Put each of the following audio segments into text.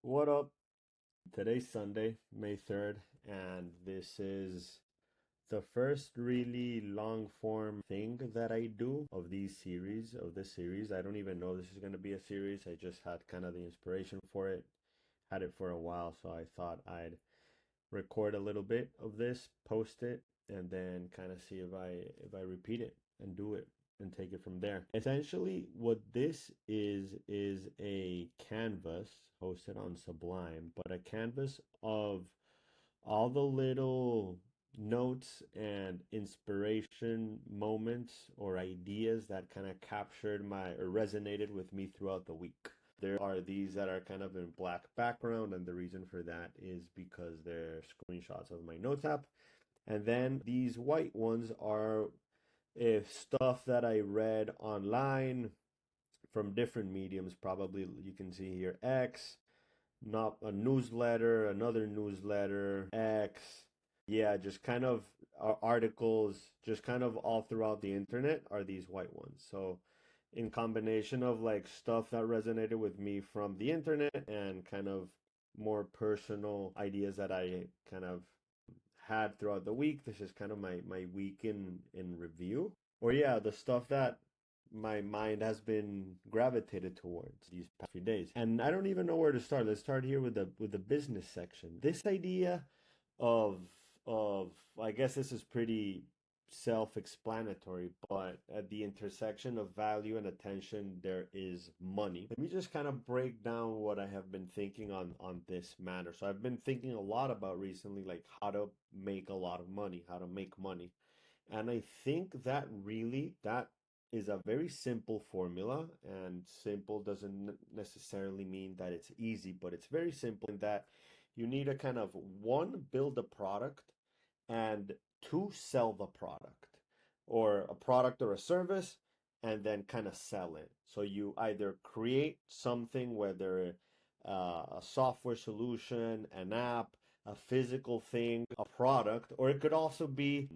What up? Today's Sunday, May 3rd, and this is the first really long form thing that I do of this series. I don't even know this is going to be a series. I just had kind of the inspiration for it, had it for a while, so I thought I'd record a little bit of this, post it, and then kind of see if I repeat it and do it and take it from there. Essentially, what this is a canvas hosted on Sublime, but a canvas of all the little notes and inspiration moments or ideas that kind of captured my or resonated with me throughout the week. There are these that are kind of in black background, and the reason for that is because they're screenshots of my notes app. And then these white ones are if stuff that I read online from different mediums. Probably you can see here X, not a newsletter, another newsletter, X. Yeah, just kind of articles, just kind of all throughout the internet are these white ones. So, in combination of like stuff that resonated with me from the internet and kind of more personal ideas that I kind of had throughout the week. This is kind of my week in review. Or yeah, the stuff that my mind has been gravitated towards these past few days. And I don't even know where to start. Let's start here with the business section. This idea of of I guess this is pretty self-explanatory, but at the intersection of value and attention, there is money. Let me just kind of break down what I have been thinking on this matter. So I've been thinking a lot about recently, like how to make a lot of money, how to make money. And I think that really that is a very simple formula, and simple doesn't necessarily mean that it's easy, but it's very simple in that you need to kind of one, build a product, and two, sell the product or a product or a service, and then kind of sell it. So you either create something, whether a software solution, an app, a physical thing, a product, or it could also be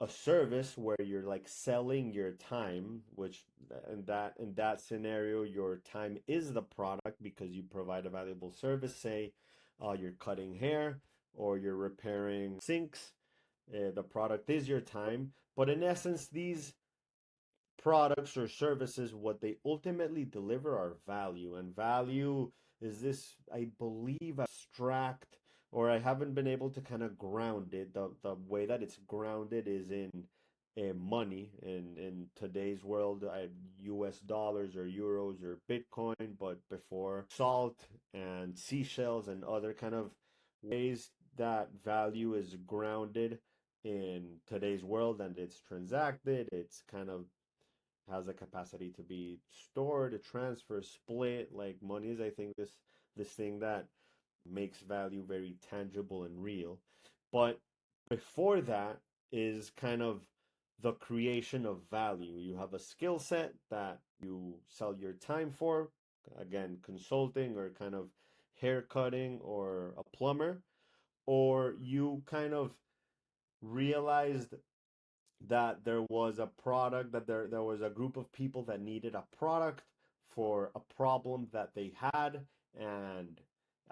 a service where you're like selling your time, which in that scenario your time is the product because you provide a valuable service. Say you're cutting hair or you're repairing sinks, the product is your time. But in essence, these products or services, what they ultimately deliver are value. And value is this, I believe, abstract, or I haven't been able to kind of ground it. The way that it's grounded is in money in today's world, US dollars or euros or Bitcoin, but before salt and seashells and other kind of ways that value is grounded in today's world and it's transacted, it's kind of has a capacity to be stored, transferred, split. Like money is, I think, this thing that makes value very tangible and real. But before that is kind of the creation of value. You have a skill set that you sell your time for, again, consulting or kind of hair cutting or a plumber, or you kind of realized that there was a product, that there was a group of people that needed a product for a problem that they had, and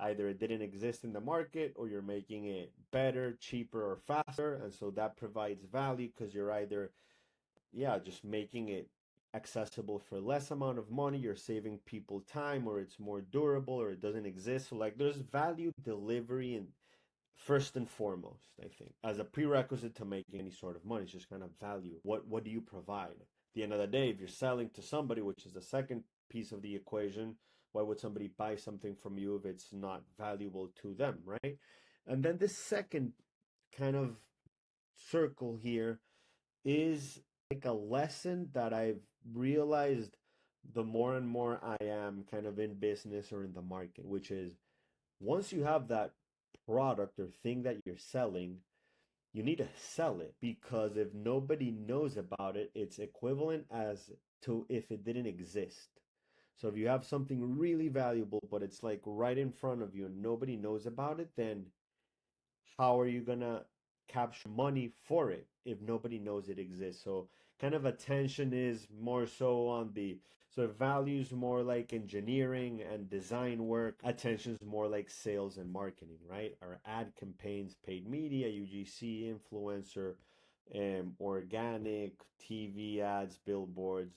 either it didn't exist in the market or you're making it better, cheaper, or faster. And so that provides value because you're either, yeah, just making it accessible for less amount of money, you're saving people time, or it's more durable, or it doesn't exist. So like there's value delivery and first and foremost, I think, as a prerequisite to making any sort of money. It's just kind of value. What do you provide? At the end of the day, if you're selling to somebody, which is the second piece of the equation, why would somebody buy something from you if it's not valuable to them, right? And then the second kind of circle here is like a lesson that I've realized the more and more I am kind of in business or in the market, which is once you have that product or thing that you're selling, you need to sell it, because if nobody knows about it, it's equivalent as to if it didn't exist. So if you have something really valuable, but it's like right in front of you and nobody knows about it, then how are you gonna capture money for it if nobody knows it exists? So kind of attention is more so on the So values more like engineering and design work. Attention's more like sales and marketing, right? Our ad campaigns, paid media, UGC, influencer, organic, TV ads, billboards.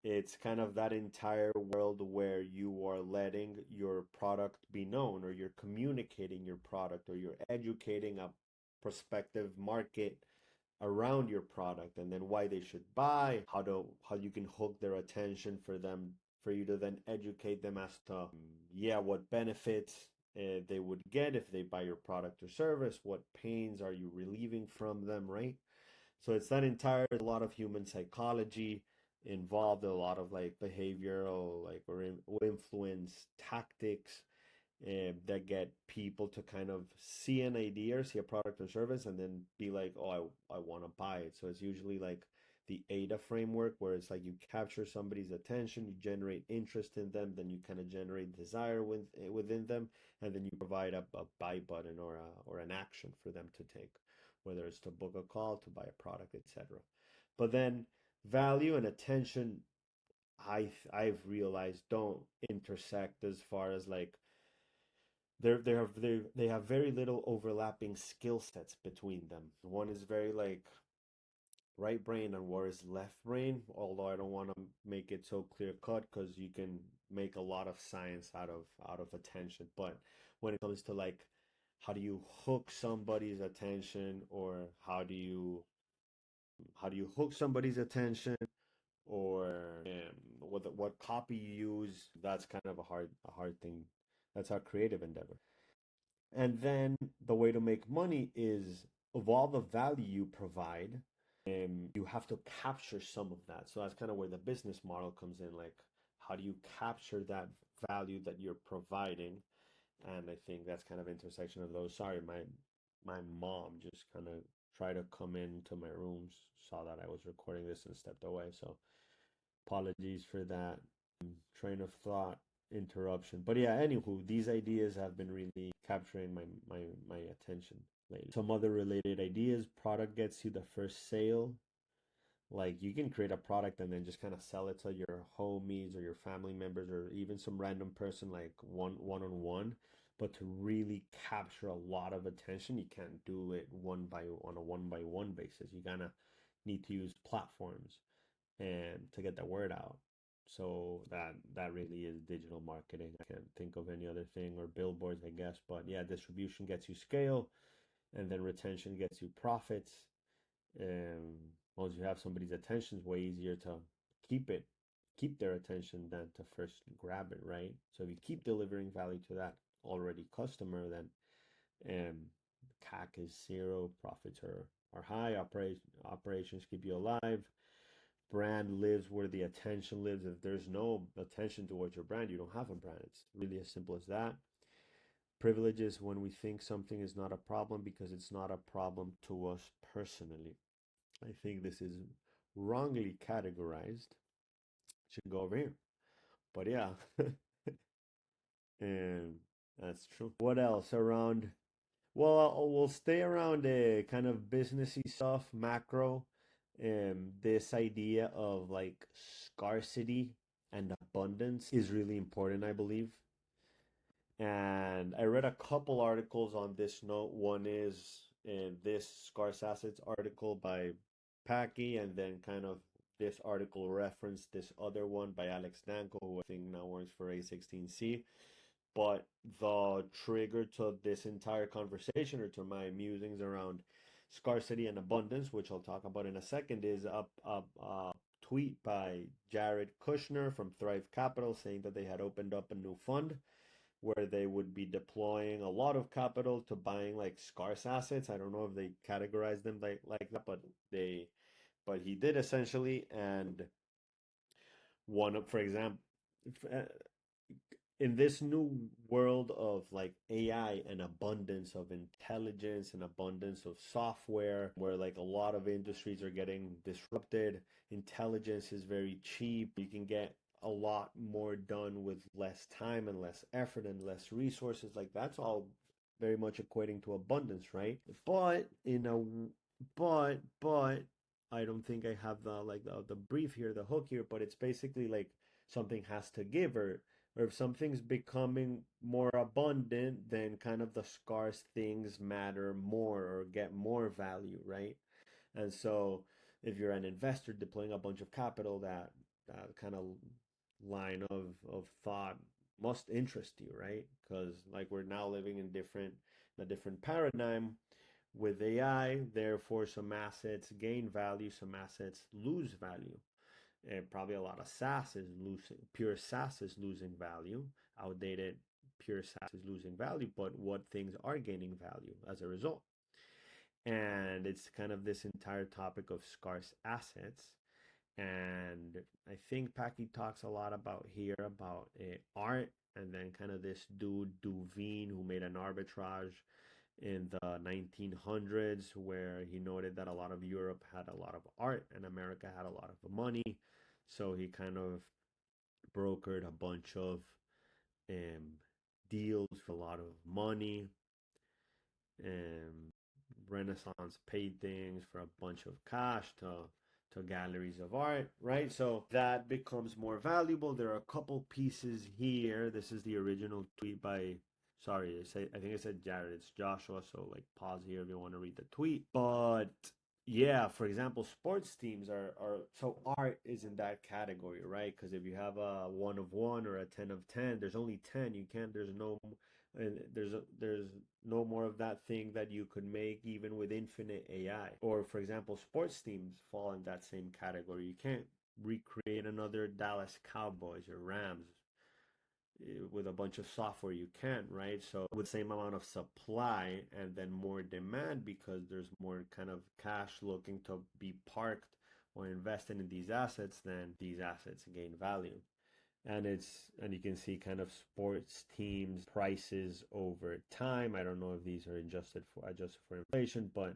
It's kind of that entire world where you are letting your product be known, or you're communicating your product, or you're educating a prospective market around your product, and then why they should buy, how you can hook their attention for them, for you to then educate them as to yeah, what benefits they would get if they buy your product or service, what pains are you relieving from them, right? So it's that entire, a lot of human psychology involved, a lot of like behavioral, like, or influence tactics that get people to kind of see an idea or see a product or service and then be like, oh, I want to buy it. So it's usually like the AIDA framework, where it's like you capture somebody's attention, you generate interest in them, then you kind of generate desire within them, and then you provide a buy button, or an action for them to take, whether it's to book a call, to buy a product, etc. But then value and attention, I've realized, don't intersect as far as like they have very little overlapping skill sets between them. One is very like right brain and one is left brain, although I don't want to make it so clear cut, because you can make a lot of science out of attention. But when it comes to like how do you hook somebody's attention, or how do you hook somebody's attention, or what copy you use, that's kind of a hard thing. That's our creative endeavor. And then the way to make money is, of all the value you provide, you have to capture some of that. So that's kind of where the business model comes in. Like, how do you capture that value that you're providing? And I think that's kind of intersection of those. Sorry, my mom just kind of tried to come into my room, saw that I was recording this and stepped away. So apologies for that train of thought interruption. But yeah, anywho, these ideas have been really capturing my attention lately. Some other related ideas: product gets you the first sale. Like, you can create a product and then just kind of sell it to your homies or your family members, or even some random person, like one on one. But to really capture a lot of attention, you can't do it on a one by one basis. You kind of need to use platforms and to get the word out. So that really is digital marketing. I can't think of any other thing, or billboards, I guess. But yeah, distribution gets you scale, and then retention gets you profits. And once you have somebody's attention, it's way easier to keep it, keep their attention, than to first grab it, right? So if you keep delivering value to that already customer, then CAC is zero, profits are high, operations keep you alive. Brand lives where the attention lives. If there's no attention towards your brand, you don't have a brand. It's really as simple as that. Privileges when we think something is not a problem because it's not a problem to us personally. I think this is wrongly categorized. Should go over here. But yeah, and that's true. What else around? Well, we'll stay around kind of businessy stuff, macro, this idea of like scarcity and abundance is really important, I believe. And I read a couple articles on this note. One is this scarce assets article by Packy, and then kind of this article referenced this other one by Alex Danko, who I think now works for A16C. But the trigger to this entire conversation, or to my musings around scarcity and abundance, which I'll talk about in a second, is a tweet by Jared Kushner from Thrive Capital, saying that they had opened up a new fund where they would be deploying a lot of capital to buying like scarce assets. I don't know if they categorize them like that, but he did essentially. And for example, in this new world of like AI and abundance of intelligence and abundance of software, where like a lot of industries are getting disrupted, intelligence is very cheap. You can get a lot more done with less time and less effort and less resources. Like, that's all very much equating to abundance, right? But I don't think I have the brief here, the hook here, but it's basically like something has to give, or if something's becoming more abundant, then kind of the scarce things matter more or get more value, right? And so if you're an investor deploying a bunch of capital, that kind of line of thought must interest you, right? Because like we're now living in a different paradigm with AI, therefore some assets gain value, some assets lose value. And probably a lot of SaaS is losing, pure SaaS is losing value, outdated pure SaaS is losing value, but what things are gaining value as a result? And it's kind of this entire topic of scarce assets. And I think Paki talks a lot about here about art, and then kind of this dude Duveen who made an arbitrage in the 1900s where he noted that a lot of Europe had a lot of art and America had a lot of money. So he kind of brokered a bunch of um, deals for a lot of money. Um, Renaissance paintings for a bunch of cash to galleries of art, right? So that becomes more valuable. There are a couple pieces here. This is the original tweet by, sorry, I think I said Jared. It's Joshua. So like pause here if you want to read the tweet. But yeah, for example, sports teams are so art is in that category, right? Because if you have a 1 of 1 or a 10 of 10, there's only 10. You can't. There's no more of that thing that you could make even with infinite AI. Or for example, sports teams fall in that same category. You can't recreate another Dallas Cowboys or Rams with a bunch of software. You can't, right? So with the same amount of supply and then more demand because there's more kind of cash looking to be parked or invested in these assets, then these assets gain value. And you can see kind of sports teams prices over time. I don't know if these are adjusted for inflation, but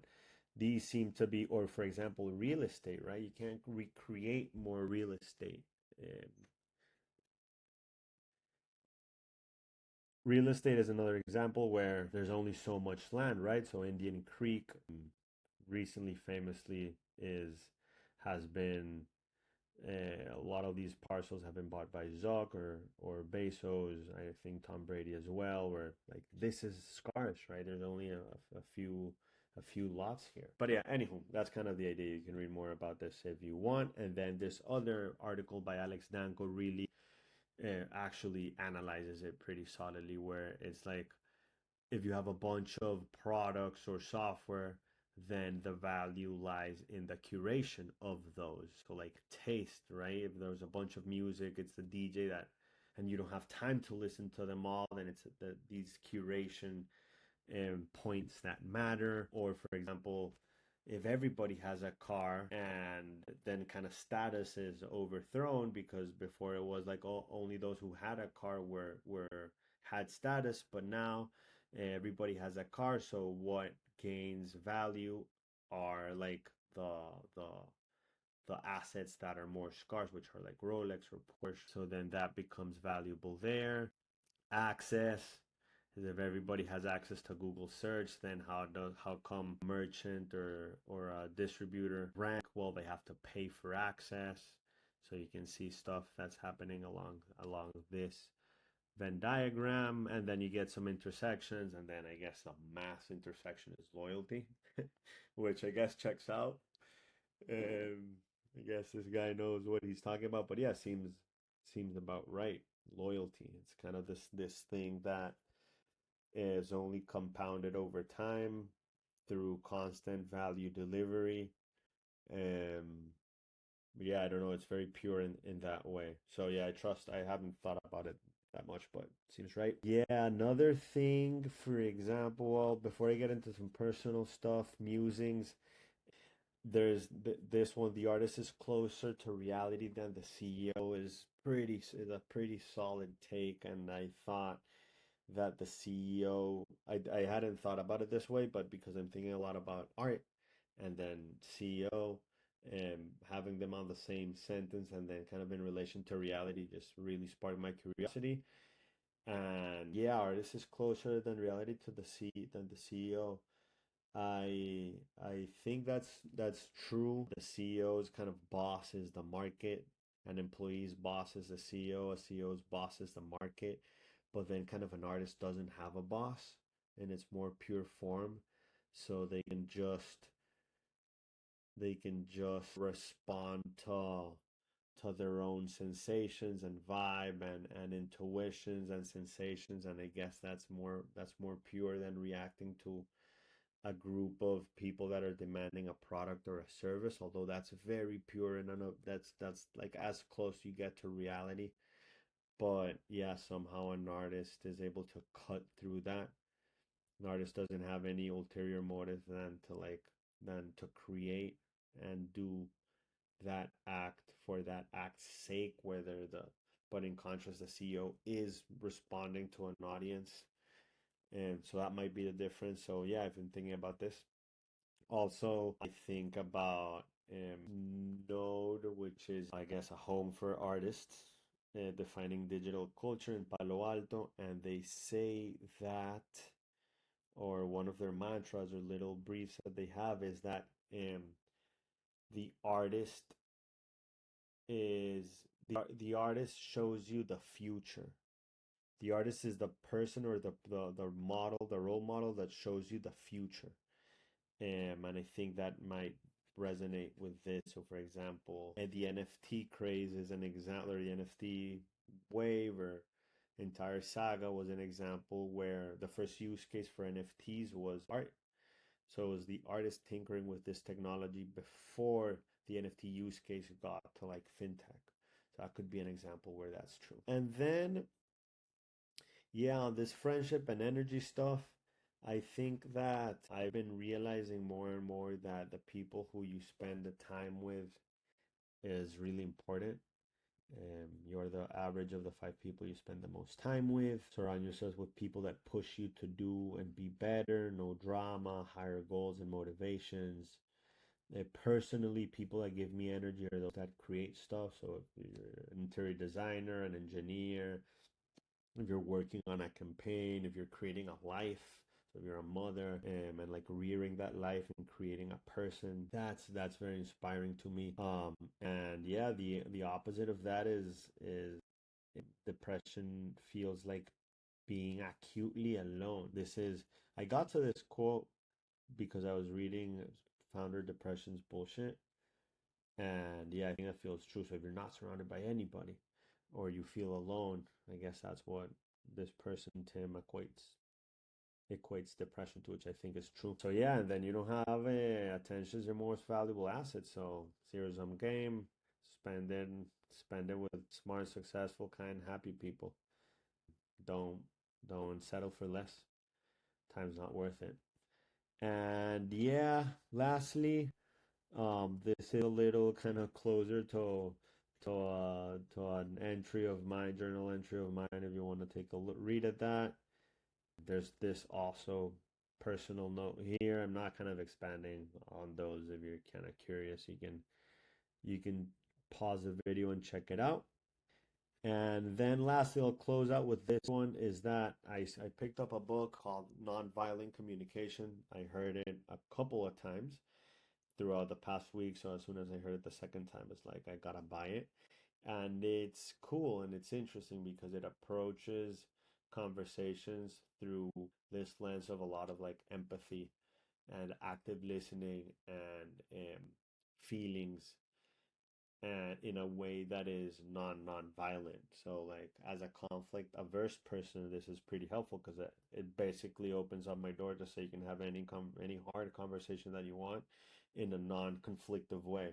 these seem to be, or for example, real estate, right? You can't recreate more real estate. um, Real estate is another example where there's only so much land, right? So Indian Creek recently famously is has been a lot of these parcels have been bought by Zuck or Bezos. I think Tom Brady as well. Where like this is scarce, right? There's only a few lots here. But yeah, anywho, that's kind of the idea. You can read more about this if you want. And then this other article by Alex Danko really actually analyzes it pretty solidly, where it's like if you have a bunch of products or software, then the value lies in the curation of those. So like taste, right? If there's a bunch of music, it's the DJ that, and you don't have time to listen to them all, then it's these curation points that matter. Or for example, if everybody has a car and then kind of status is overthrown because before it was like only those who had a car were had status, but now everybody has a car, so what gains value are like the the the assets that are more scarce, which are like Rolex or Porsche. So then that becomes valuable there. Access, if everybody has access to Google search, then how come merchant or a distributor rank? Well, they have to pay for access. So you can see stuff that's happening along this Venn diagram, and then you get some intersections, and then I guess the mass intersection is loyalty, which I guess checks out. Um, I guess this guy knows what he's talking about, but yeah, seems about right. Loyalty. It's kind of this thing that is only compounded over time through constant value delivery. Um, yeah, I don't know. It's very pure in that way. So yeah, I haven't thought about it that much, but it seems right. Yeah, another thing, for example, well, before I get into some personal stuff, musings, there's this one, the artist is closer to reality than the CEO is a pretty solid take, and I thought that the CEO, I hadn't thought about it this way, but because I'm thinking a lot about art and then CEO and having them on the same sentence and then kind of in relation to reality just really sparked my curiosity. And yeah, artist is closer than reality to the CEO. I think that's true. The CEO's kind of bosses the market, an employee's boss is the CEO, a CEO's boss is the market, but then kind of an artist doesn't have a boss and it's more pure form, so they can just respond to their own sensations and vibe and intuitions and sensations, and I guess that's more pure than reacting to a group of people that are demanding a product or a service, although that's very pure and that's like as close you get to reality. But yeah, somehow an artist is able to cut through that. An artist doesn't have any ulterior motive than to create and do that act for that act's sake, whether the but in contrast the CEO is responding to an audience. And so that might be the difference. So yeah, I've been thinking about this. Also, I think about Node, which is, I guess, a home for artists, defining digital culture in Palo Alto. And they say that, or one of their mantras or little briefs that they have is that the artist is the artist shows you the future. The artist is the person or the model, the role model that shows you the future. And I think that might resonate with this. So, for example, the NFT craze is an example, or the NFT wave or entire saga was an example where the first use case for NFTs was art. So it was the artist tinkering with this technology before the NFT use case got to like fintech. So that could be an example where that's true. And then, yeah, on this friendship and energy stuff, I think that I've been realizing more and more that the people who you spend the time with is really important. You're the average of the five people you spend the most time with. Surround yourselves with people that push you to do and be better, no drama, higher goals and motivations. Personally, people that give me energy are those that create stuff. So if you're an interior designer, an engineer, if you're working on a campaign, if you're creating a life, so if you're a mother, and like rearing that life and creating a person, that's very inspiring to me. And yeah, the opposite of that is depression feels like being acutely alone. This is I got to this quote because I was reading Founder Depression's bullshit, and yeah, I think that feels true. So if you're not surrounded by anybody or you feel alone, I guess that's what this person, Tim, equates depression to, which I think is true. So yeah, and then you don't have attention is your most valuable asset. So zero sum game, spend it, spend it with smart, successful, kind, happy people. Don't don't settle for less. Time's not worth it. And yeah, lastly, this is a little kind of closer to an entry of mine, journal entry of mine. If you want to take a look, read at that. There's this also personal note here. I'm not kind of expanding on those. If you're kind of curious, you can pause the video and check it out. And then lastly, I'll close out with this one is that I picked up a book called Nonviolent Communication. I heard it a couple of times throughout the past week. So as soon as I heard it the second time, it's like I gotta buy it. And it's cool and it's interesting because it approaches conversations through this lens of a lot of like empathy and active listening and feelings, and in a way that is non-violent. So like as a conflict averse person, this is pretty helpful because it basically opens up my door to say you can have any hard conversation that you want in a non-conflictive way.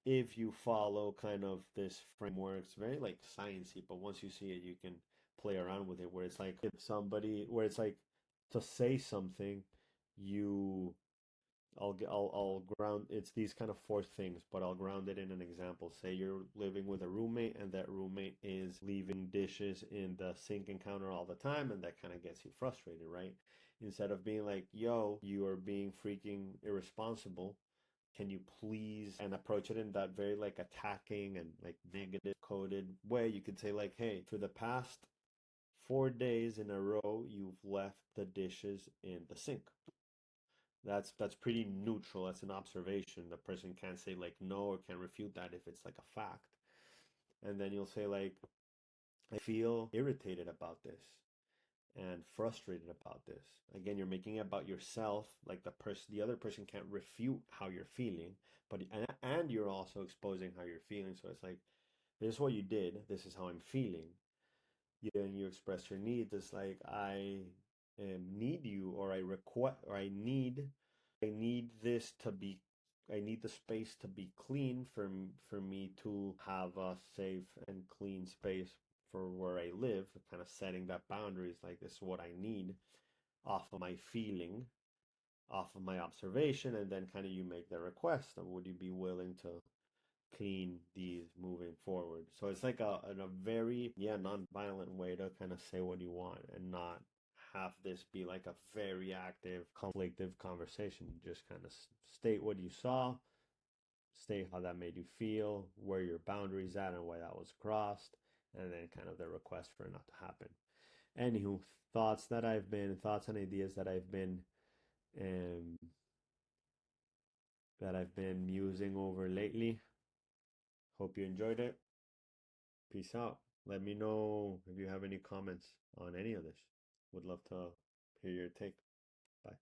If you follow kind of this framework, it's very like sciencey, but once you see it, you can play around with it. Where it's like if somebody, where it's like to say something, you I'll ground it's these kind of four things, but I'll ground it in an example. Say you're living with a roommate and that roommate is leaving dishes in the sink and counter all the time and that kind of gets you frustrated, right? Instead of being like, yo, you are being freaking irresponsible. Can you please and approach it in that very like attacking and like negative coded way? You could say like, hey, for the past 4 days in a row, you've left the dishes in the sink. That's pretty neutral. That's an observation. The person can't say like no or can refute that if it's like a fact. And then you'll say like, I feel irritated about this and frustrated about this. Again, you're making it about yourself, like the other person can't refute how you're feeling, but and you're also exposing how you're feeling. So it's like, this is what you did, this is how I'm feeling. And you express your needs. It's like, I need you, or I request, or I need this to be, I need the space to be clean for me to have a safe and clean space for where I live, kind of setting that boundaries, like this is what I need off of my feeling, off of my observation, and then kind of you make the request of would you be willing to clean these moving forward. So it's like a very, yeah, non-violent way to kind of say what you want and not have this be like a very active, conflictive conversation. You just kind of state what you saw, state how that made you feel, where your boundaries at and why that was crossed, and then kind of the request for it not to happen. Anywho, thoughts and ideas um that I've been musing over lately. Hope you enjoyed it. Peace out. Let me know if you have any comments on any of this. Would love to hear your take. Bye.